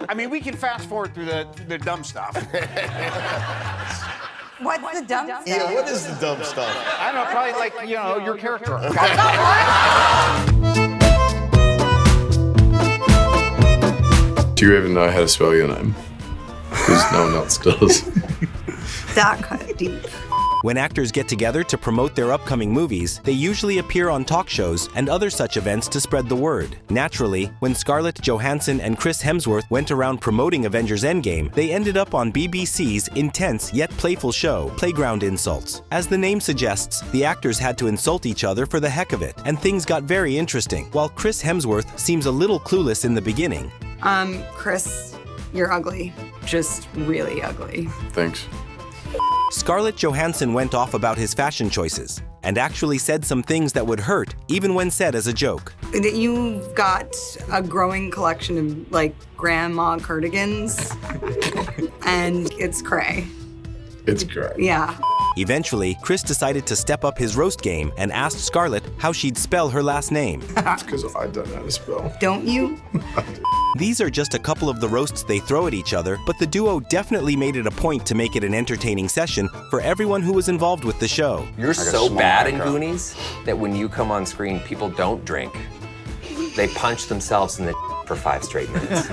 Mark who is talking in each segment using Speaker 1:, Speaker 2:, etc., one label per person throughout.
Speaker 1: I mean, we can fast forward through the dumb stuff.
Speaker 2: What's the dumb stuff?
Speaker 3: Yeah, what is the dumb stuff?
Speaker 1: I don't know, probably like, you know, your character.
Speaker 4: Do you even know how to spell your name? Because no one else does.
Speaker 2: That cut deep.
Speaker 5: When actors get together to promote their upcoming movies, they usually appear on talk shows and other such events to spread the word. Naturally, when Scarlett Johansson and Chris Hemsworth went around promoting Avengers Endgame, they ended up on BBC's intense yet playful show, Playground Insults. As the name suggests, the actors had to insult each other for the heck of it, and things got very interesting. While Chris Hemsworth seems a little clueless in the beginning.
Speaker 2: Chris, you're ugly. Just really ugly.
Speaker 4: Thanks.
Speaker 5: Scarlett Johansson went off about his fashion choices and actually said some things that would hurt, even when said as a joke.
Speaker 2: You've got a growing collection of, like, grandma cardigans, and it's cray.
Speaker 4: It's great.
Speaker 2: Yeah.
Speaker 5: Eventually, Chris decided to step up his roast game and asked Scarlett how she'd spell her last name.
Speaker 4: It's because I don't know how to spell.
Speaker 2: Don't you?
Speaker 5: These are just a couple of the roasts they throw at each other, but the duo definitely made it a point to make it an entertaining session for everyone who was involved with the show.
Speaker 6: You're so bad in Goonies that when you come on screen, people don't drink. They punch themselves in the for 5 straight minutes.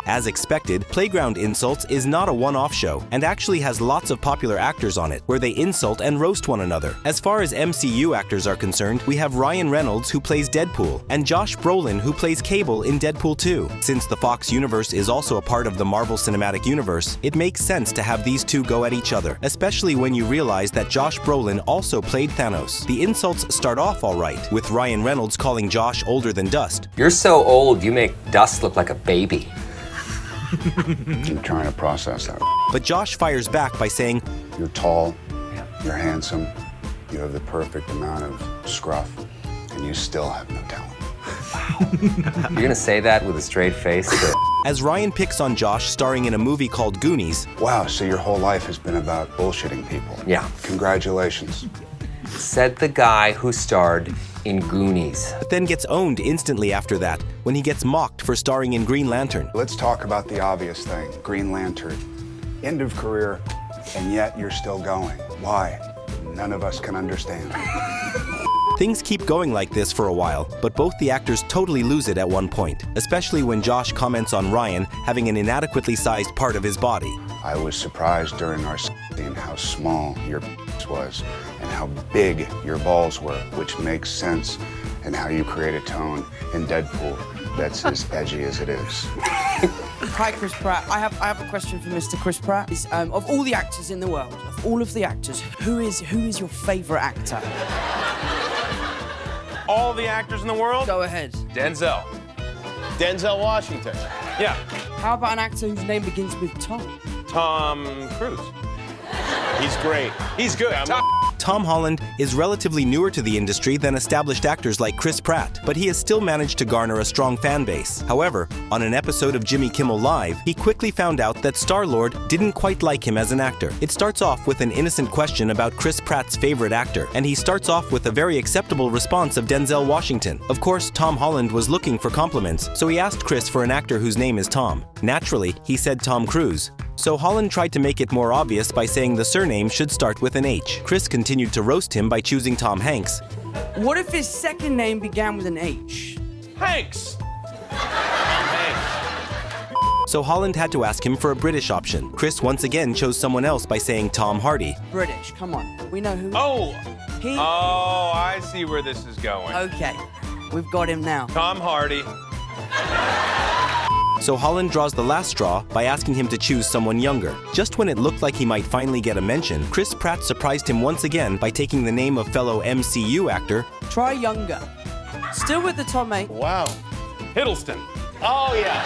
Speaker 5: As expected, Playground Insults is not a one-off show and actually has lots of popular actors on it, where they insult and roast one another. As far as MCU actors are concerned, we have Ryan Reynolds, who plays Deadpool, and Josh Brolin, who plays Cable in Deadpool 2. Since the Fox universe is also a part of the Marvel Cinematic Universe, it makes sense to have these two go at each other, especially when you realize that Josh Brolin also played Thanos. The insults start off all right, with Ryan Reynolds calling Josh older than dust.
Speaker 6: You're so old, you make Dust look like a baby.
Speaker 7: I'm trying to process that.
Speaker 5: But Josh fires back by saying,
Speaker 7: You're tall, you're handsome, you have the perfect amount of scruff, and you still have no talent.
Speaker 6: You're gonna say that with a straight face?
Speaker 5: as Ryan picks on Josh starring in a movie called Goonies.
Speaker 7: Wow, so your whole life has been about bullshitting people.
Speaker 6: Yeah.
Speaker 7: Congratulations.
Speaker 6: Said the guy who starred in Goonies.
Speaker 5: But then gets owned instantly after that, when he gets mocked for starring in Green Lantern.
Speaker 7: Let's talk about the obvious thing. Green Lantern. End of career, and yet you're still going. Why? None of us can understand.
Speaker 5: Things keep going like this for a while, but both the actors totally lose it at one point, especially when Josh comments on Ryan having an inadequately sized part of his body.
Speaker 7: I was surprised during our scene how small your was and how big your balls were, which makes sense, and how you create a tone in Deadpool that's as edgy as it is.
Speaker 8: Hi, Chris Pratt. I have a question for Mr. Chris Pratt. Of all the actors in the world, of all of the actors, who is your favourite actor?
Speaker 9: All the actors in the world?
Speaker 8: Go ahead.
Speaker 9: Denzel.
Speaker 3: Denzel Washington.
Speaker 9: Yeah.
Speaker 8: How about an actor whose name begins with Tom?
Speaker 9: Tom Cruise.
Speaker 3: He's great.
Speaker 9: He's good.
Speaker 5: Tom Holland is relatively newer to the industry than established actors like Chris Pratt, but he has still managed to garner a strong fan base. However, on an episode of Jimmy Kimmel Live, he quickly found out that Star-Lord didn't quite like him as an actor. It starts off with an innocent question about Chris Pratt's favorite actor, and he starts off with a very acceptable response of Denzel Washington. Of course, Tom Holland was looking for compliments, so he asked Chris for an actor whose name is Tom. Naturally, he said Tom Cruise. So Holland tried to make it more obvious by saying the surname should start with an H. Chris continued to roast him by choosing Tom Hanks.
Speaker 8: What if his second name began with an H?
Speaker 9: Hanks.
Speaker 5: So Holland had to ask him for a British option. Chris once again chose someone else by saying Tom Hardy.
Speaker 8: British, come on. We know who.
Speaker 9: Oh.
Speaker 8: He?
Speaker 9: Oh, I see where this is going.
Speaker 8: Okay, we've got him now.
Speaker 9: Tom Hardy.
Speaker 5: So Holland draws the last straw by asking him to choose someone younger. Just when it looked like he might finally get a mention, Chris Pratt surprised him once again by taking the name of fellow MCU actor.
Speaker 8: Try younger. Still with the Tom, mate.
Speaker 3: Wow.
Speaker 9: Hiddleston.
Speaker 3: Oh, yeah.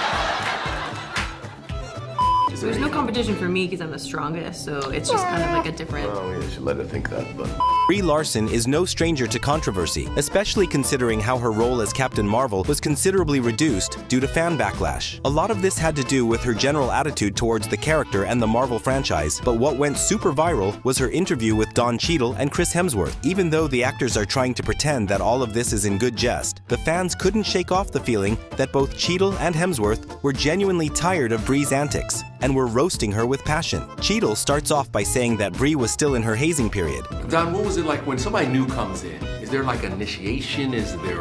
Speaker 10: There's no competition for me because I'm the strongest, so it's just kind of like a different...
Speaker 4: Oh, you should let her think that, but...
Speaker 5: Brie Larson is no stranger to controversy, especially considering how her role as Captain Marvel was considerably reduced due to fan backlash. A lot of this had to do with her general attitude towards the character and the Marvel franchise, but what went super viral was her interview with Don Cheadle and Chris Hemsworth. Even though the actors are trying to pretend that all of this is in good jest, the fans couldn't shake off the feeling that both Cheadle and Hemsworth were genuinely tired of Brie's antics and were roasting her with passion. Cheadle starts off by saying that Brie was still in her hazing period.
Speaker 11: Don, what was it like when somebody new comes in? Is there like initiation? Is there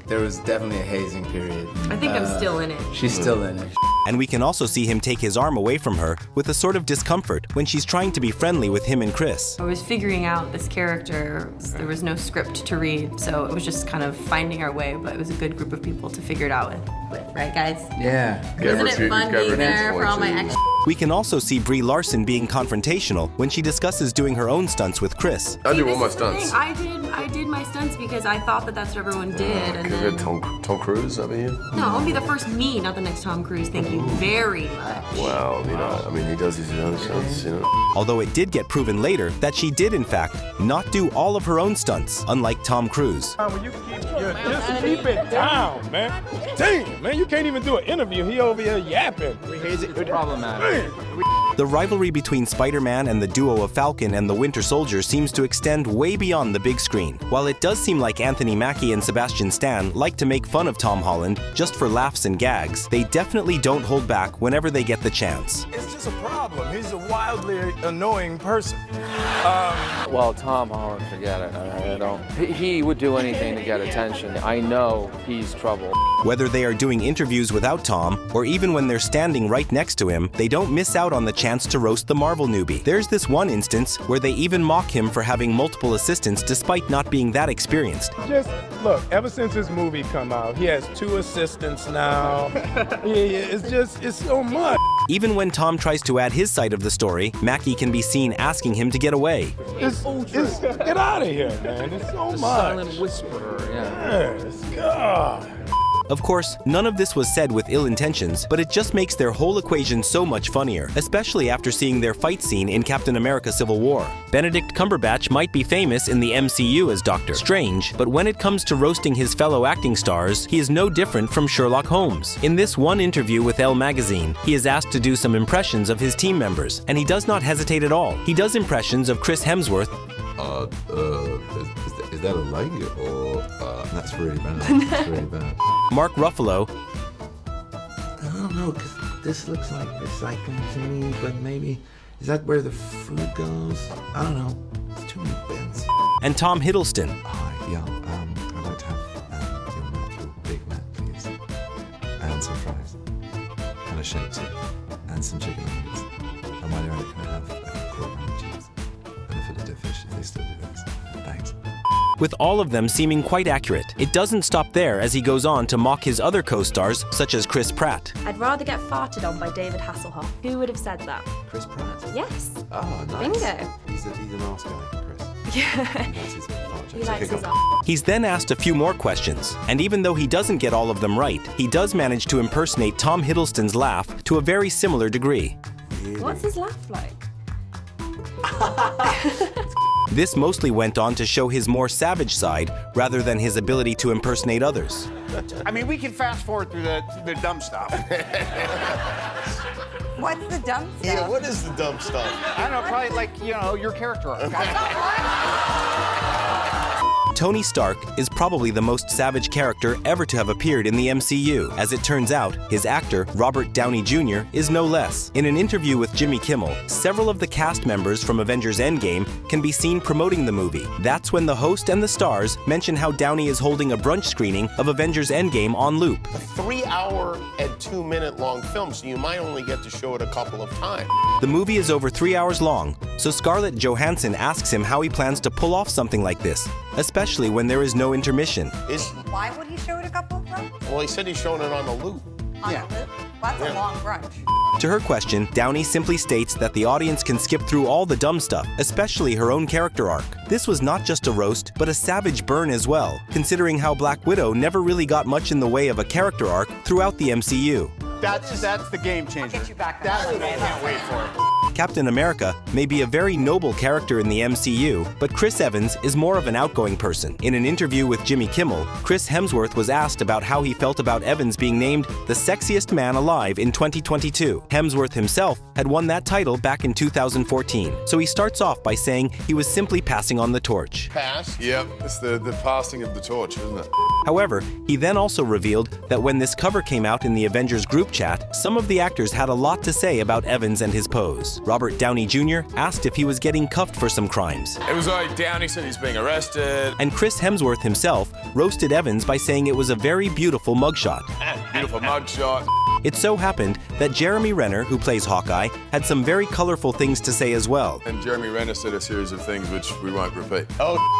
Speaker 12: there was definitely a hazing period.
Speaker 10: I think I'm still in it.
Speaker 12: She's still in it.
Speaker 5: And we can also see him take his arm away from her with a sort of discomfort when she's trying to be friendly with him and Chris.
Speaker 10: I was figuring out this character. There was no script to read, so it was just kind of finding our way, but it was a good group of people to figure it out with. Right, guys?
Speaker 12: Yeah.
Speaker 10: Isn't it fun being there for all my extra?
Speaker 5: We can also see Brie Larson being confrontational when she discusses doing her own stunts with Chris.
Speaker 4: I do all my stunts.
Speaker 10: I did my stunts because I thought that that's what everyone did, and then...
Speaker 4: Tom Cruise over here?
Speaker 10: No, I'll be the first me, not the next Tom Cruise. Thank you very much.
Speaker 4: Well, you know, I mean, he does his own stunts, you know.
Speaker 5: Although it did get proven later that she did, in fact, not do all of her own stunts, unlike Tom Cruise.
Speaker 13: Just keep it down, man. Damn, man, you can't even do an interview. He over here yapping.
Speaker 12: Problematic.
Speaker 5: The rivalry between Spider-Man and the duo of Falcon and the Winter Soldier seems to extend way beyond the big screen. While it does seem like Anthony Mackie and Sebastian Stan like to make fun of Tom Holland just for laughs and gags, they definitely don't hold back whenever they get the chance.
Speaker 13: It's just a problem. He's a wildly annoying person.
Speaker 12: Well, Tom Holland, forget it. I don't. He would do anything to get attention. I know he's trouble.
Speaker 5: Whether they are doing interviews without Tom, or even when they're standing right next to him, they don't miss out on the chance to roast the Marvel newbie. There's this one instance where they even mock him for having multiple assistants despite not being that experienced.
Speaker 13: Just look, ever since this movie come out, he has 2 assistants now. It's so much.
Speaker 5: Even when Tom tries to add his side of the story, Mackie can be seen asking him to get away.
Speaker 13: Get out of here, man. It's so much.
Speaker 12: Silent whisperer, yeah.
Speaker 13: Yes, God.
Speaker 5: Of course, none of this was said with ill intentions, but it just makes their whole equation so much funnier, especially after seeing their fight scene in Captain America: Civil War. Benedict Cumberbatch might be famous in the MCU as Doctor Strange, but when it comes to roasting his fellow acting stars, he is no different from Sherlock Holmes. In this one interview with Elle magazine, he is asked to do some impressions of his team members, and he does not hesitate at all. He does impressions of Chris Hemsworth.
Speaker 4: Is that a lady or that's really bad? That's really bad.
Speaker 5: Mark Ruffalo.
Speaker 14: I don't know, because this looks like recycling to me, but maybe, is that where the food goes? I don't know. It's too many bins.
Speaker 5: And Tom Hiddleston.
Speaker 14: Hi, yeah, I'd like to have your Big Mac, please. And some fries. And a shake too. And some chicken nuggets. And while you're at it, can I have a quarter pound of cheese? And a fillet of fish, if they still do this. Thanks.
Speaker 5: With all of them seeming quite accurate, it doesn't stop there as he goes on to mock his other co-stars, such as Chris Pratt.
Speaker 15: I'd rather get farted on by David Hasselhoff. Who would have said that?
Speaker 14: Chris Pratt?
Speaker 15: Yes.
Speaker 14: Oh, nice.
Speaker 15: Bingo.
Speaker 14: He's an arse guy, Chris.
Speaker 15: Yeah.
Speaker 14: He likes his fart
Speaker 15: He likes his arse.
Speaker 5: He's then asked a few more questions, and even though he doesn't get all of them right, he does manage to impersonate Tom Hiddleston's laugh to a very similar degree.
Speaker 15: What's his laugh like?
Speaker 5: This mostly went on to show his more savage side rather than his ability to impersonate others.
Speaker 1: I mean, we can fast forward through the dumb stuff.
Speaker 2: What's the dumb stuff?
Speaker 3: Yeah, what is the dumb stuff?
Speaker 1: I don't know, probably like, you know, your character arc.
Speaker 5: Tony Stark is probably the most savage character ever to have appeared in the MCU. As it turns out, his actor, Robert Downey Jr., is no less. In an interview with Jimmy Kimmel, several of the cast members from Avengers Endgame can be seen promoting the movie. That's when the host and the stars mention how Downey is holding a brunch screening of Avengers Endgame on loop.
Speaker 3: A 3-hour and 2-minute long film, so you might only get to show it a couple of times.
Speaker 5: The movie is over 3 hours long, so Scarlett Johansson asks him how he plans to pull off something like this, especially when there is no intermission.
Speaker 2: Why would he show it a couple of times?
Speaker 3: Well, he said he's showing it on a loop.
Speaker 2: On a loop? That's a long brunch.
Speaker 5: To her question, Downey simply states that the audience can skip through all the dumb stuff, especially her own character arc. This was not just a roast, but a savage burn as well, considering how Black Widow never really got much in the way of a character arc throughout the MCU.
Speaker 1: That's the game changer. I'll get you back. That's what I can't wait for.
Speaker 5: Captain America may be a very noble character in the MCU, but Chris Evans is more of an outgoing person. In an interview with Jimmy Kimmel, Chris Hemsworth was asked about how he felt about Evans being named the sexiest man alive in 2022. Hemsworth himself had won that title back in 2014, so he starts off by saying he was simply passing on the torch.
Speaker 3: Pass.
Speaker 4: Yep, it's the passing of the torch, isn't it?
Speaker 5: However, he then also revealed that when this cover came out in the Avengers group chat, some of the actors had a lot to say about Evans and his pose. Robert Downey Jr. asked if he was getting cuffed for some crimes.
Speaker 4: It was like Downey said he's being arrested.
Speaker 5: And Chris Hemsworth himself roasted Evans by saying it was a very beautiful mugshot.
Speaker 4: Beautiful mugshot.
Speaker 5: It so happened that Jeremy Renner, who plays Hawkeye, had some very colorful things to say as well.
Speaker 4: And Jeremy Renner said a series of things which we won't repeat.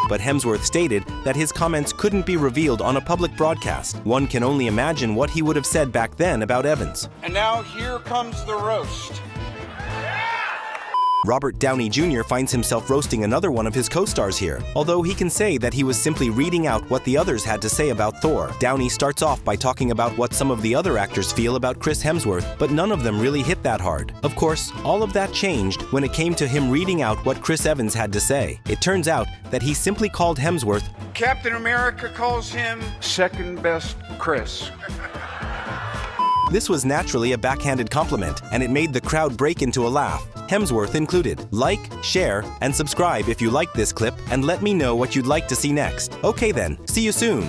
Speaker 5: But Hemsworth stated that his comments couldn't be revealed on a public broadcast. One can only imagine what he would have said back then about Evans.
Speaker 1: And now here comes the roast.
Speaker 5: Robert Downey Jr. finds himself roasting another one of his co-stars here, although he can say that he was simply reading out what the others had to say about Thor. Downey starts off by talking about what some of the other actors feel about Chris Hemsworth, but none of them really hit that hard. Of course, all of that changed when it came to him reading out what Chris Evans had to say. It turns out that he simply called Hemsworth
Speaker 1: Captain America calls him second best Chris.
Speaker 5: This was naturally a backhanded compliment, and it made the crowd break into a laugh, Hemsworth included. Like, share, and subscribe if you liked this clip, and let me know what you'd like to see next. Okay then, see you soon!